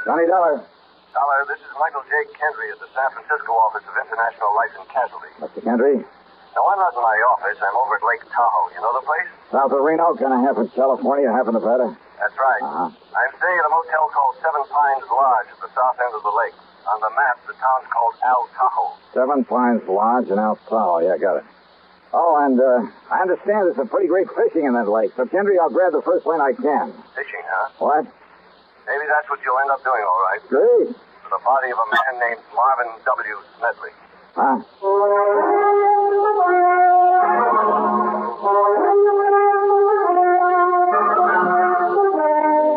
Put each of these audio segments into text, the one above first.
Johnny Dollar. Dollar, this is Michael J. Kendry at the San Francisco office of International Life and Casualty. Mr. Kendry? No, I'm not in my office. I'm over at Lake Tahoe. You know the place? South of Reno, kind of half in California, half in Nevada. That's right. I'm staying at a motel called Seven Pines Lodge at the south end of the lake. On the map, the town's called Al Tahoe. Seven Pines Lodge in Al Tahoe. Yeah, got it. Oh, and I understand there's some pretty great fishing in that lake. So, Kendry, I'll grab the first lane I can. Fishing, huh? What? Maybe that's what you'll end up doing, all right. Great. For the body of a man named Marvin W. Smedley. Huh?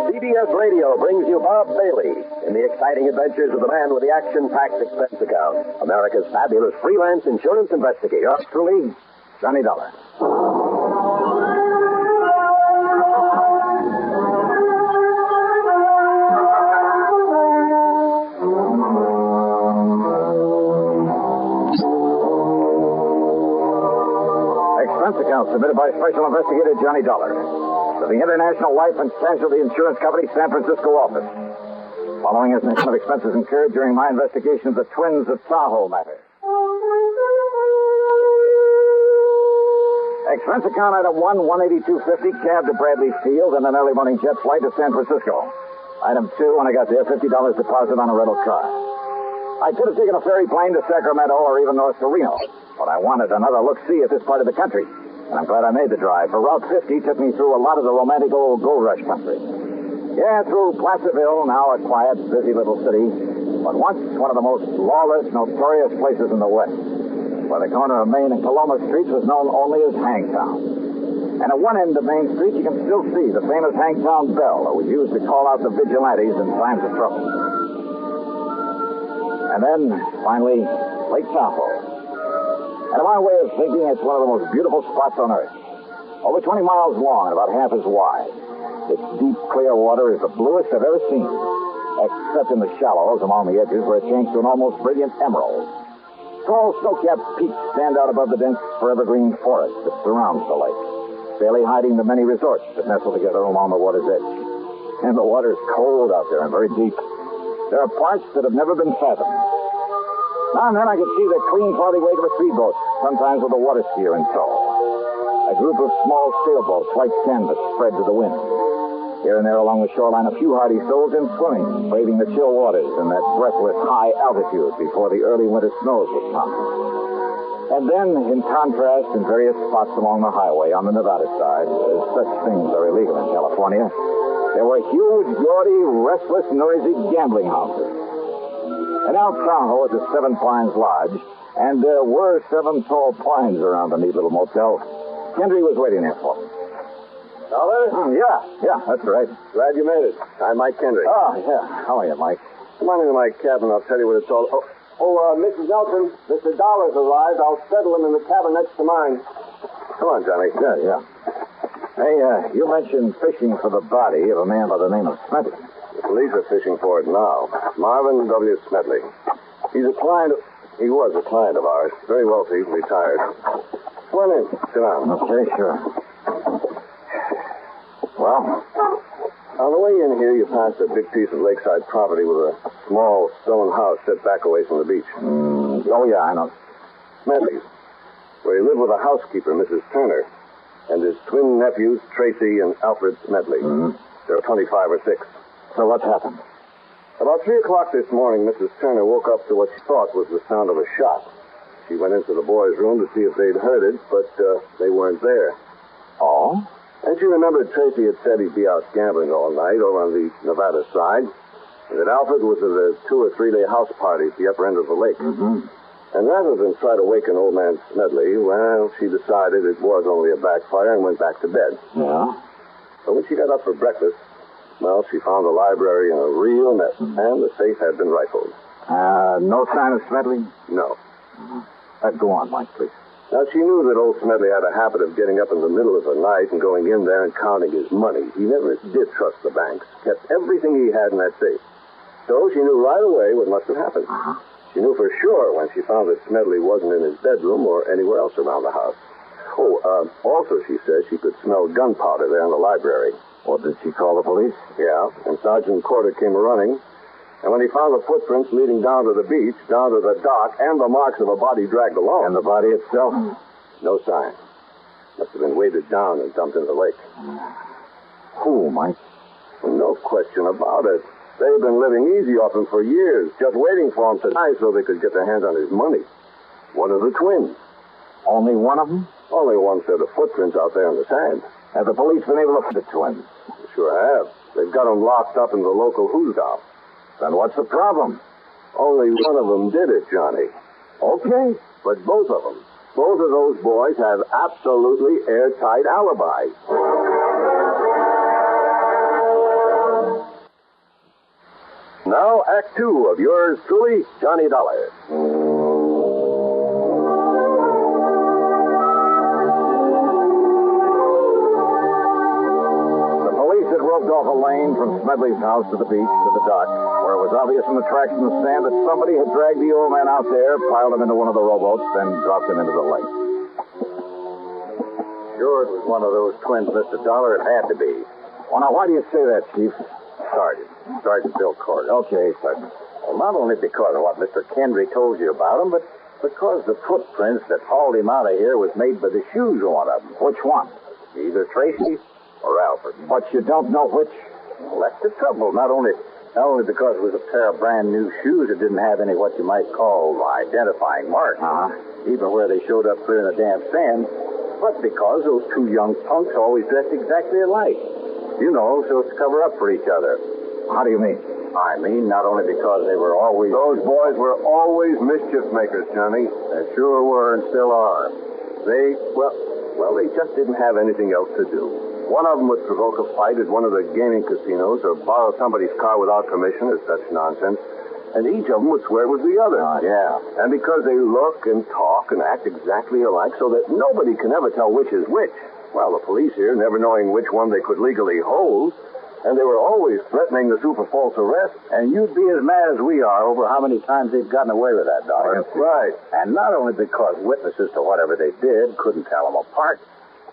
CBS Radio brings you Bob Bailey in the exciting adventures of the man with the action-packed expense account, America's fabulous freelance insurance investigator. Yours truly, Johnny Dollar. Expense account submitted by Special Investigator Johnny Dollar to the International Life and Casualty Insurance Company, San Francisco office. Following is an account of expenses incurred during my investigation of the twins of Tahoe matter. Expense account item 1, 182.50, cab to Bradley Field and an early morning jet flight to San Francisco. Item 2, when I got there, $50 deposit on a rental car. I could have taken a ferry plane to Sacramento or even north to Reno, but I wanted another look-see at this part of the country. And I'm glad I made the drive, for Route 50 took me through a lot of the romantic old gold rush country. Yeah, through Placerville, now a quiet, busy little city, but once one of the most lawless, notorious places in the West, where the corner of Main and Coloma Streets was known only as Hangtown. And at one end of Main Street, you can still see the famous Hangtown bell that was used to call out the vigilantes in times of trouble. And then, finally, Lake Tahoe. And in my way of thinking, it's one of the most beautiful spots on Earth. Over 20 miles long and about half as wide. Its deep, clear water is the bluest I've ever seen, except in the shallows along the edges where it changes to an almost brilliant emerald. Tall, snow-capped peaks stand out above the dense, forever-green forest that surrounds the lake, barely hiding the many resorts that nestle together along the water's edge. And the water's cold out there and very deep. There are parts that have never been fathomed. Now and then I could see the clean, cloudy wake of a speedboat, sometimes with a water skier in tow. A group of small sailboats, white canvas, spread to the wind. Here and there along the shoreline, a few hardy souls in swimming, braving the chill waters in that breathless high altitude before the early winter snows would come. And then, in contrast, in various spots along the highway on the Nevada side, as such things are illegal in California, there were huge, gaudy, restless, noisy gambling houses. And Al Tahoe at the Seven Pines Lodge, and there were 7 tall pines around the neat little motel. Kendry was waiting there for me. Dollar? Yeah, that's right. Glad you made it. I'm Mike Kendry. Oh, yeah. How are you, Mike? Come on into my cabin. I'll tell you what it's all... Mrs. Elton, Mr. Dollar's arrived. I'll settle him in the cabin next to mine. Come on, Johnny. Yeah. Hey, you mentioned fishing for the body of a man by the name of Smedley. The police are fishing for it now. Marvin W. Smedley. He was a client of ours. Very wealthy, retired. Come on in. Sit down. Okay, sure. Well? On the way in here, you passed a big piece of lakeside property with a small stone house set back away from the beach. Oh, yeah, I know. Smedley's, where he lived with a housekeeper, Mrs. Turner, and his twin nephews, Tracy and Alfred Smedley. They're 25 or 6. So what's happened? About 3 o'clock this morning, Mrs. Turner woke up to what she thought was the sound of a shot. She went into the boys' room to see if they'd heard it, but they weren't there. Oh? And she remembered Tracy had said he'd be out gambling all night over on the Nevada side, and that Alfred was at a 2 or 3 day house party at the upper end of the lake. And rather than try to waken old man Smedley, well, she decided it was only a backfire and went back to bed. Yeah? But when she got up for breakfast, well, she found the library in a real mess, and the safe had been rifled. No sign of Smedley? No. Go on, Mike, please. Now, she knew that old Smedley had a habit of getting up in the middle of the night and going in there and counting his money. He never did trust the banks, kept everything he had in that safe. So she knew right away what must have happened. She knew for sure when she found that Smedley wasn't in his bedroom or anywhere else around the house. Also, she says she could smell gunpowder there in the library. Well, did she call the police? Yeah, and Sergeant Corder came running. And when he found the footprints leading down to the beach, down to the dock, and the marks of a body dragged along. And the body itself? No sign. Must have been weighted down and dumped into the lake. Who, Mike? No question about it. They've been living easy off him for years, just waiting for him to die so they could get their hands on his money. One of the twins. Only one of them? Only one set of footprints out there in the sand. Have the police been able to find the twins? They sure have. They've got them locked up in the local hoosgow. Then what's the problem? Only one of them did it, Johnny. Okay. But both of them, both of those boys have absolutely airtight alibis. Now, Act 2 of yours truly, Johnny Dollar. The police had roped off a lane from Smedley's house to the beach to the dock, where it was obvious from the tracks in the sand that somebody had dragged the old man out there, piled him into one of the rowboats, then dropped him into the lake. Sure, it was one of those twins, Mr. Dollar. It had to be. Well, now, why do you say that, Chief? Sergeant Bill Corder. Okay, Sergeant. Well, not only because of what Mr. Kendry told you about him, but because the footprints that hauled him out of here was made by the shoes of one of them. Which one? Either Tracy or Alfred. But you don't know which? Well, that's the trouble. Not only because it was a pair of brand new shoes that didn't have any what you might call identifying marks, even where they showed up clear in the damp sand, but because those two young punks always dressed exactly alike. You know, so as to cover up for each other. How do you mean? I mean, not only because they were always... Those boys were always mischief makers, Johnny. They sure were and still are. They just didn't have anything else to do. One of them would provoke a fight at one of the gaming casinos or borrow somebody's car without permission or such nonsense. And each of them would swear it was the other. Yeah. And because they look and talk and act exactly alike so that nobody can ever tell which is which, well, the police here, never knowing which one they could legally hold, and they were always threatening the super false arrest. And you'd be as mad as we are over how many times they've gotten away with that, Dollar. That's right. And not only because witnesses to whatever they did couldn't tell them apart,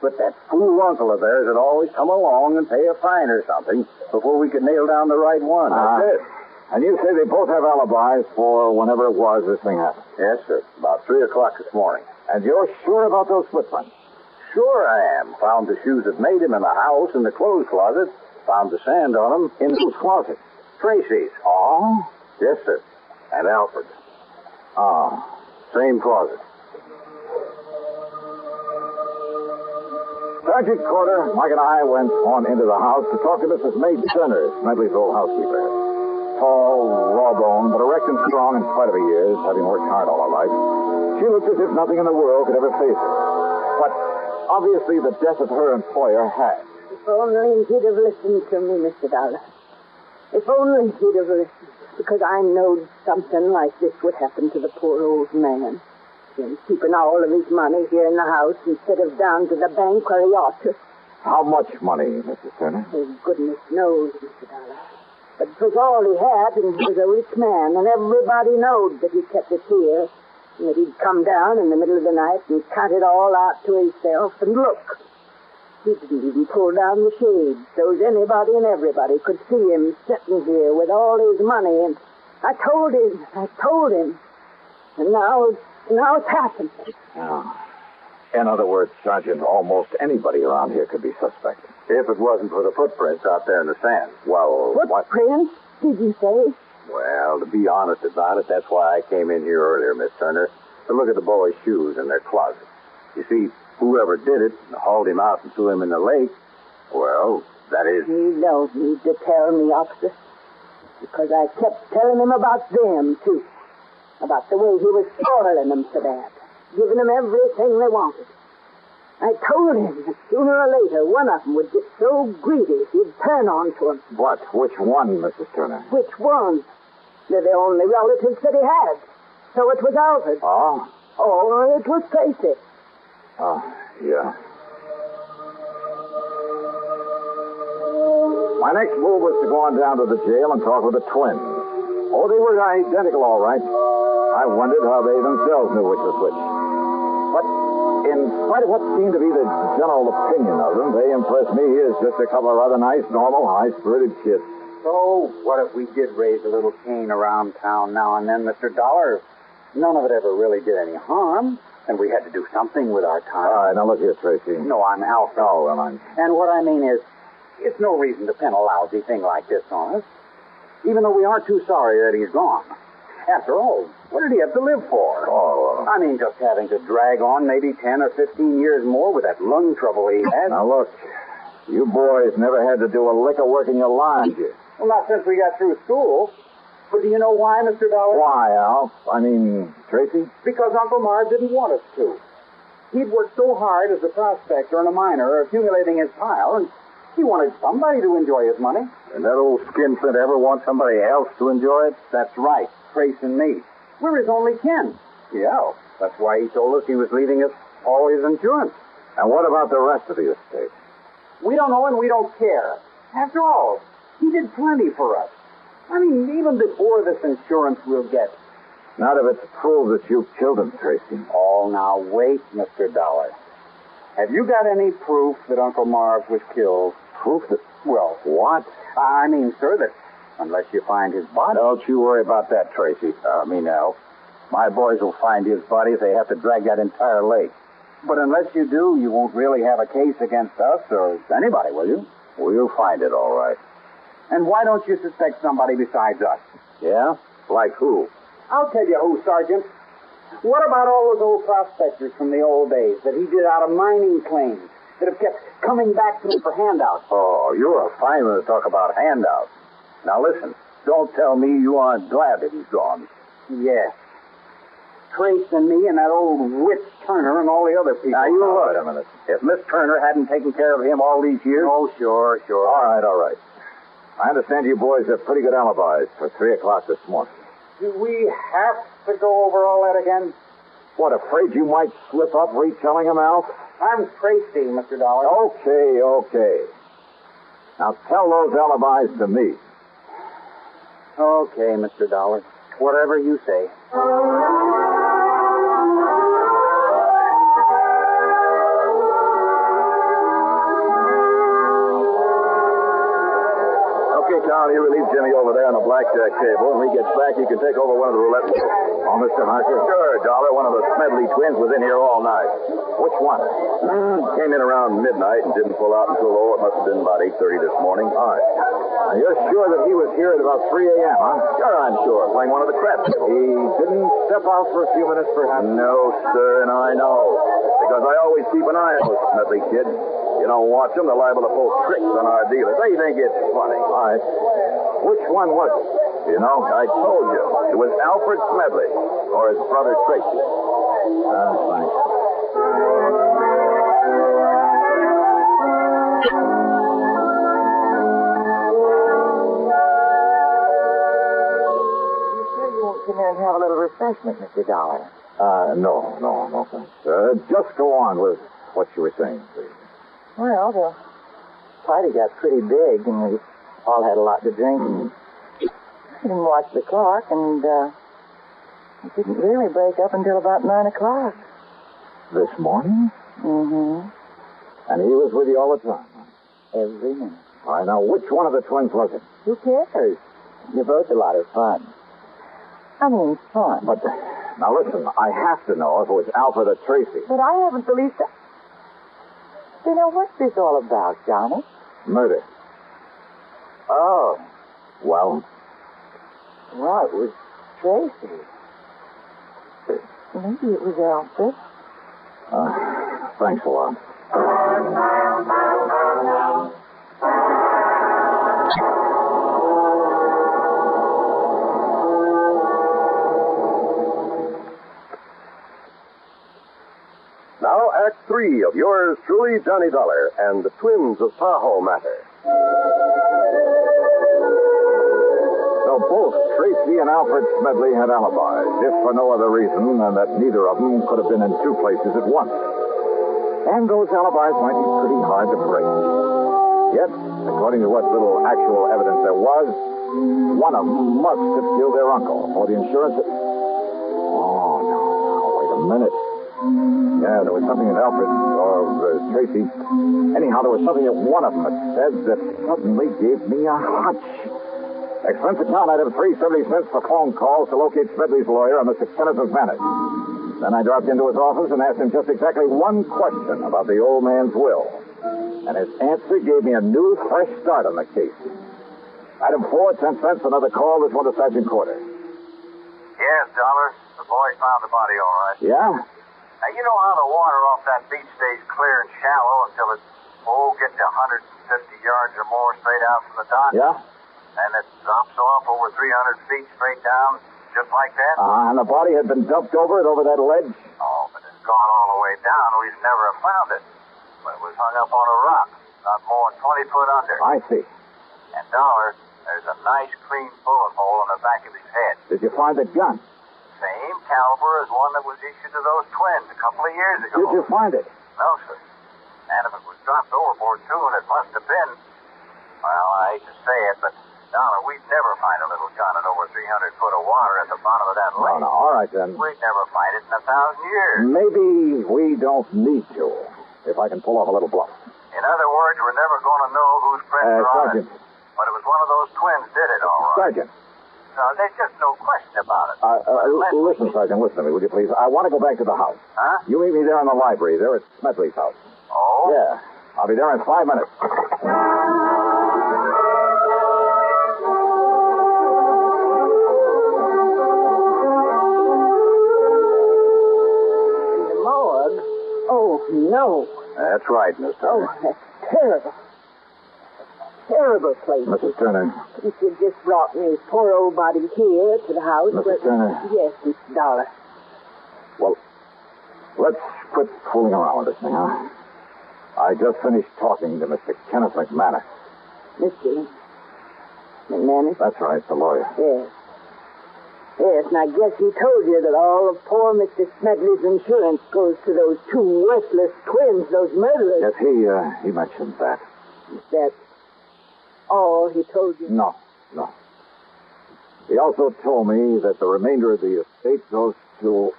but that fool uncle of theirs would always come along and pay a fine or something before we could nail down the right one. That's it. And you say they both have alibis for whenever it was this thing happened? Yes, sir. About 3 o'clock this morning. And you're sure about those footprints? Sure I am. Found the shoes that made him in the house in the clothes closet. Found the sand on them in whose closet? Tracy's. Oh? Yes, sir. And Alfred's. Oh. Same closet. Sergeant Corder, Mike and I went on into the house to talk to Mrs. May Turner, Smedley's old housekeeper. Tall, raw-boned, but erect and strong in spite of her years, having worked hard all her life. She looked as if nothing in the world could ever face her. But obviously the death of her employer had. If only he'd have listened to me, Mr. Dollar. If only he'd have listened. Because I knowed something like this would happen to the poor old man. Him keeping all of his money here in the house instead of down to the bank where he ought to. How much money, Mrs. Turner? Oh, goodness knows, Mr. Dollar. But it was all he had, and he was a rich man, and everybody knowed that he kept it here, and that he'd come down in the middle of the night and cut it all out to himself, and look. He didn't even pull down the shades, so as anybody and everybody could see him sitting here with all his money, and I told him, and now it's happened. Oh. In other words, Sergeant, almost anybody around here could be suspected. If it wasn't for the footprints out there in the sand. Well, Footprints, did you say? Well, to be honest about it, that's why I came in here earlier, Miss Turner, to look at the boy's shoes in their closet. You see, whoever did it and hauled him out and threw him in the lake, well, that is... He don't need to tell me, officer, because I kept telling him about them, too. About the way he was spoiling them for that, giving them everything they wanted. I told him that sooner or later one of them would get so greedy he'd turn on to him. What? Which one, Mrs. Turner? Which one? They're the only relatives that he had. So it was Alfred. Oh? Oh, it was Tracy. Oh, yeah. My next move was to go on down to the jail and talk with the twins. Oh, they were identical, all right. I wondered how they themselves knew which was which. But in spite of what seemed to be the general opinion of them, they impressed me as just a couple of rather nice, normal, high-spirited kids. So, what if we did raise a little cane around town now and then, Mr. Dollar? None of it ever really did any harm, and we had to do something with our time. All right, now look here, Tracy. No, I'm Alfred. Oh, well, I'm... And what I mean is, it's no reason to pin a lousy thing like this on us, even though we aren't too sorry that he's gone. After all, what did he have to live for? Oh, I mean, just having to drag on maybe 10 or 15 years more with that lung trouble he had. Now, look, you boys never had to do a lick of work in your lives. Well, not since we got through school. But do you know why, Mr. Dollar? Why, Al? I mean, Tracy? Because Uncle Marv didn't want us to. He'd worked so hard as a prospector and a miner, accumulating his pile, and he wanted somebody to enjoy his money. And that old skinflint ever want somebody else to enjoy it? That's right, Trace and me. We're his only kin. Yeah, that's why he told us he was leaving us all his insurance. And what about the rest of the estate? We don't know and we don't care. After all, he did plenty for us. I mean, even before this insurance we'll get. Not if it's proved that you killed him, Tracy. Oh, now wait, Mr. Dollar. Have you got any proof that Uncle Marv was killed? Proof that... Well, What? I mean, sir, that unless you find his body... Don't you worry about that, Tracy. Al. My boys will find his body if they have to drag that entire lake. But unless you do, you won't really have a case against us or anybody, will you? We'll find it, all right. And why don't you suspect somebody besides us? Yeah? Like who? I'll tell you who, Sergeant. What about all those old prospectors from the old days that he did out of mining claims that have kept coming back to him for handouts? Oh, you're a fine one to talk about handouts. Now listen, don't tell me you aren't glad that he's gone. Yes. Trace and me and that old witch Turner and all the other people. Now, you wait a minute. If Miss Turner hadn't taken care of him all these years... Oh, sure. All right. I understand you boys have pretty good alibis for 3 o'clock this morning. Do we have to go over all that again? What, afraid you might slip up retelling them, Al? I'm Tracy, Mr. Dollar. Okay. Now tell those alibis to me. Okay, Mr. Dollar. Whatever you say. Okay, Tom, you relieve Jimmy over there on the blackjack table. When he gets back, you can take over one of the roulette wheels. Oh, Mr. Harker? Sure, Dollar. One of the Smedley twins was in here all night. Which one? Came in around midnight and didn't pull out until, it must have been about 8:30 this morning. All right. Now, you're sure that he was here at about 3 a.m., huh? Sure, I'm sure. Playing one of the craps tables. He didn't step out for a few minutes, perhaps? No, sir, and I know. Because I always keep an eye on those Smedley kids. You don't watch them, they're liable to pull tricks on our dealers. They think it's funny. All right. Which one was it? You know, I told you. It was Alfred Smedley, or his brother Tracy. Thanks. You said you won't come in and have a little refreshment, Mr. Dollar. No, thanks. Just go on with what you were saying, please. Well, the party got pretty big, and we all had a lot to drink. And I didn't watch the clock, and it didn't really break up until about 9 o'clock. This morning? Mm-hmm. And he was with you all the time, huh? Every minute. All right, now, which one of the twins was it? Who cares? You're both a lot of fun. I mean, fun. But, now listen, I have to know if it was Alfred or Tracy. But I haven't the least... You know, what's this all about, Johnny? Murder. Oh. Well? Well, it was Tracy. Maybe it was Alfred. Thanks a lot. Now, Act 3 of yours truly, Johnny Dollar, and the twins of Tahoe matter. So both Tracy and Alfred Smedley had alibis, if for no other reason than that neither of them could have been in two places at once. And those alibis might be pretty hard to break. Yet, according to what little actual evidence there was, one of them must have killed their uncle, or the insurance... Oh, no, wait a minute. Yeah, there was something in Alfred, or Tracy. Anyhow, there was something that one of them had said that suddenly gave me a hunch. Expense account item 370 cents for phone calls to locate Smedley's lawyer on Mr. Kenneth Manor. Then I dropped into his office and asked him just exactly one question about the old man's will. And his answer gave me a new, fresh start on the case. Item 4, 10 cents, another call. This one to Sergeant Corder. Yes, Dollar. The boys found the body all right. Yeah? Now, you know how the water off that beach stays clear and shallow until it, gets to 150 yards or more straight out from the dock? Yeah? And it drops off over 300 feet straight down, just like that? And the body had been dumped over that ledge? Oh, but it's gone all the way down. We'd never have found it. But it was hung up on a rock, not more than 20 foot under. I see. And Dollar, there's a nice clean bullet hole in the back of his head. Did you find the gun? Same caliber as one that was issued to those twins a couple of years ago. Did you find it? No, sir. And if it was dropped overboard, too, and it must have been, well, I hate to say it, but, Dollar, we'd never find a little gun in over 300 foot of water at the bottom of that lake. No, all right, then. We'd never find it in 1,000 years. Maybe we don't need to, if I can pull off a little bluff. In other words, we're never going to know whose prints are on Sergeant. it. But it was one of those twins did it, all right. Sergeant. No, there's just no question about it. Listen, Sergeant, listen to me, would you please? I want to go back to the house. Huh? You meet me there in the library, there at Smedley's house. Oh? Yeah. I'll be there in 5 minutes. In the morgue? Oh, no. That's right, Miss Turner. Oh, that's terrible. Terrible place. Mrs. Turner. If you just brought me poor old body here to the house. Mrs. Turner. Yes, Mr. Dollar. Well, let's quit fooling around with this thing, huh? I just finished talking to Mr. Kenneth McManus. Mr. McManus? That's right, the lawyer. Yes. Yes, and I guess he told you that all of poor Mr. Smedley's insurance goes to those two worthless twins, those murderers. Yes, he mentioned that. That's all he told you? No. He also told me that the remainder of the estate goes to...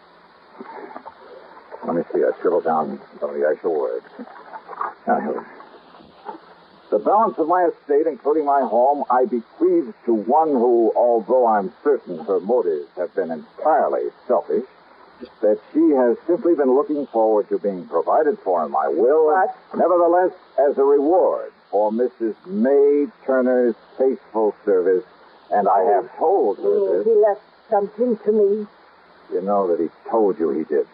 Let me see, I scribbled down some of the actual words. Now, here. The balance of my estate, including my home, I bequeath to one who, although I'm certain her motives have been entirely selfish, that she has simply been looking forward to being provided for in my will. What? Nevertheless, as a reward for Mrs. May Turner's faithful service, and I have told her this. He left something to me. You know that he told you he did.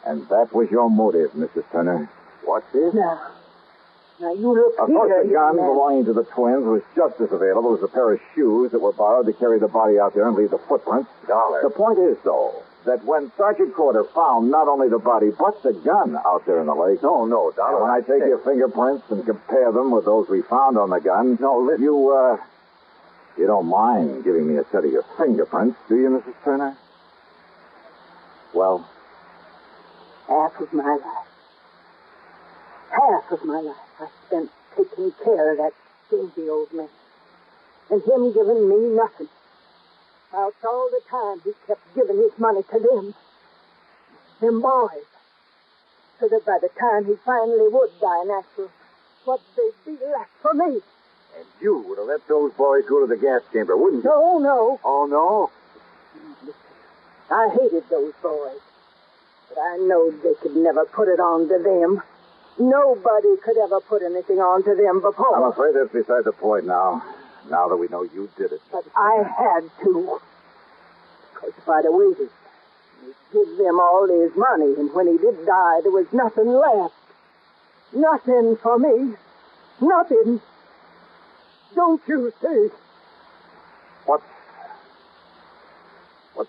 And that was your motive, Mrs. Turner. What's it? Now, you look Of here. course, the gun man. belonging to the twins was just as available as a pair of shoes that were borrowed to carry the body out there and leave the footprints. Dollar. The point is, though, that when Sergeant Corder found not only the body, but the gun out there in the lake... No, Dollar. And when I take your fingerprints and compare them with those we found on the gun... No, listen. You don't mind giving me a set of your fingerprints, do you, Mrs. Turner? Well... Half of my life. Half of my life I spent taking care of that stingy old man. And him giving me nothing. Whilst all the time he kept giving his money to them boys. So that by the time he finally would die natural, what'd they be left for me? And you would have let those boys go to the gas chamber, wouldn't you? No. Oh, no? I hated those boys. But I knowed they could never put it on to them. Nobody could ever put anything on to them before. I'm afraid that's beside the point now. Now that we know you did it. But I had to. Because if I'd have waited, he'd give them all his money, and when he did die, there was nothing left. Nothing for me. Nothing. Don't you see? What's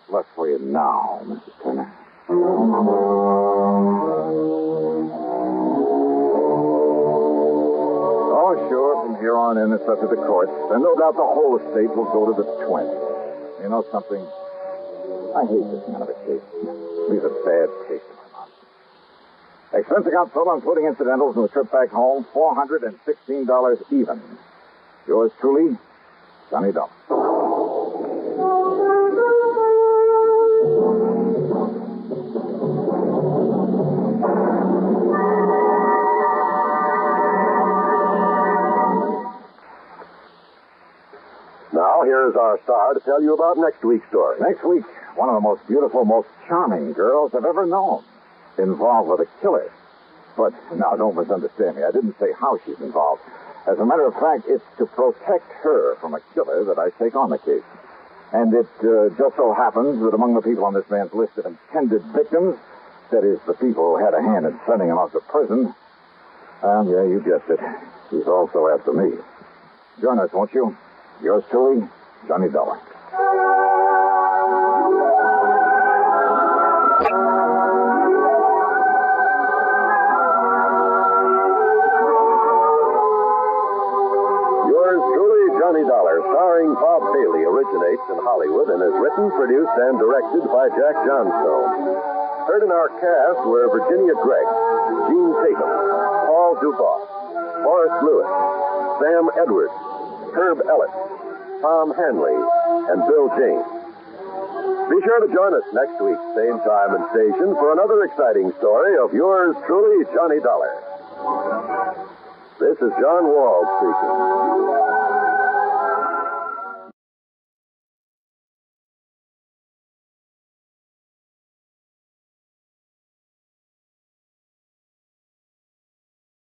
left for you now, Mrs. Turner? Oh, sure, from here on in, it's up to the courts. And no doubt the whole estate will go to the twins. You know something? I hate this kind of a case. It leaves a bad taste in my mouth. Expense account total, including incidentals and the trip back home, $416 even. Yours truly, Johnny Dump. Now, here's our star to tell you about next week's story. Next week, one of the most beautiful, most charming girls I've ever known, involved with a killer. But now, don't misunderstand me. I didn't say how she's involved. As a matter of fact, it's to protect her from a killer that I take on the case. And it just so happens that among the people on this man's list of intended victims, that is, the people who had a hand in sending him off to prison, yeah, you guessed it, he's also after me. Join us, won't you? Yours truly, Johnny Dollar. Johnny Dollar, starring Bob Bailey, originates in Hollywood and is written, produced, and directed by Jack Johnstone. Heard in our cast were Virginia Gregg, Gene Tatum, Paul Dubois, Forrest Lewis, Sam Edwards, Herb Ellis, Tom Hanley, and Bill James. Be sure to join us next week, same time and station, for another exciting story of yours truly, Johnny Dollar. This is John Wald speaking.